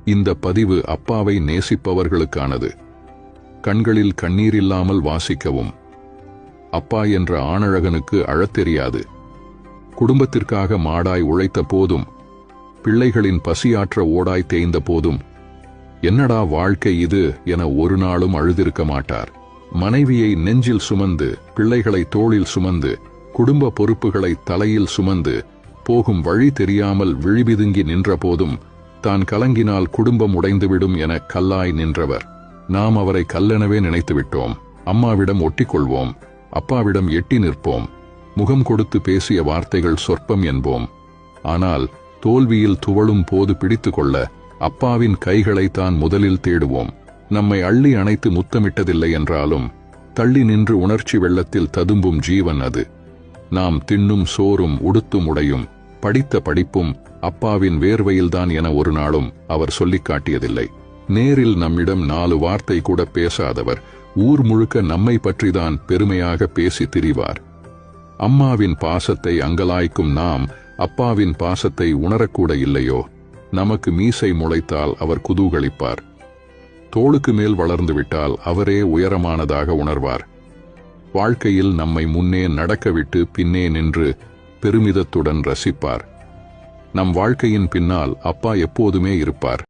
இந்த பதிவு அப்பாவை நேசிப்பவர்களுக்கானது. கண்களில் கண்ணீர் இல்லாமல் வாசிக்கவும். அப்பா என்ற ஆணழகனுக்கு அழத் தெரியாது. குடும்பத்திற்காக மாடாய் உழைத்த போதும், பிள்ளைகளின் பசியாற்ற ஓடாய் தேய்ந்த போதும், என்னடா வாழ்க்கை இது என ஒரு நாளும் அழுதிருக்க மாட்டார். மனைவியை நெஞ்சில் சுமந்து, பிள்ளைகளை தோளில் சுமந்து, குடும்ப பொறுப்புகளை தலையில் சுமந்து, போகும் வழி தெரியாமல் விழிபிதுங்கி நின்ற போதும், தான் கலங்கினால் குடும்பம் உடைந்துவிடும் என கல்லாய் நின்றவர். நாம் அவரை கல்லெனவே நினைத்துவிட்டோம். அம்மாவிடம் ஒட்டிக்கொள்வோம், அப்பாவிடம் எட்டி நிற்போம், முகம் கொடுத்து பேசிய வார்த்தைகள் சொற்பம் என்போம். ஆனால் தோல்வியில் துவளும் போது பிடித்து கொள்ள அப்பாவின் கைகளை தான் முதலில் தேடுவோம். நம்மை அள்ளி அணைத்து முத்தமிட்டதில்லை என்றாலும் தள்ளி நின்று உணர்ச்சி வெள்ளத்தில் ததும்பும் ஜீவன் அது. நாம் தின்னும் சோறும் உடுத்தும் உடையும் படித்த படிப்பும் அப்பாவின் வேர்வையில்தான் என ஒரு நாளும் அவர் சொல்லிக் காட்டியதில்லை. நேரில் நம்மிடம் 4 வார்த்தை கூட பேசாதவர் ஊர் முழுக்க நம்மை பற்றிதான் பெருமையாக பேசி திரிவார். அம்மாவின் பாசத்தை அங்கலாய்க்கும் நாம் அப்பாவின் பாசத்தை உணரக்கூட இல்லையோ? நமக்கு மீசை முளைத்தால் அவர் குதூகலிப்பார். தோளுக்கு மேல் வளர்ந்து விட்டால் அவரே உயரமானதாக உணர்வார். வாழ்க்கையில் நம்மை முன்னே நடக்கவிட்டு பின்னே நின்று பெருமிதத்துடன் ரசிப்பார். நம் வாழ்க்கையின் பின்னால் அப்பா எப்போதுமே இருப்பார்.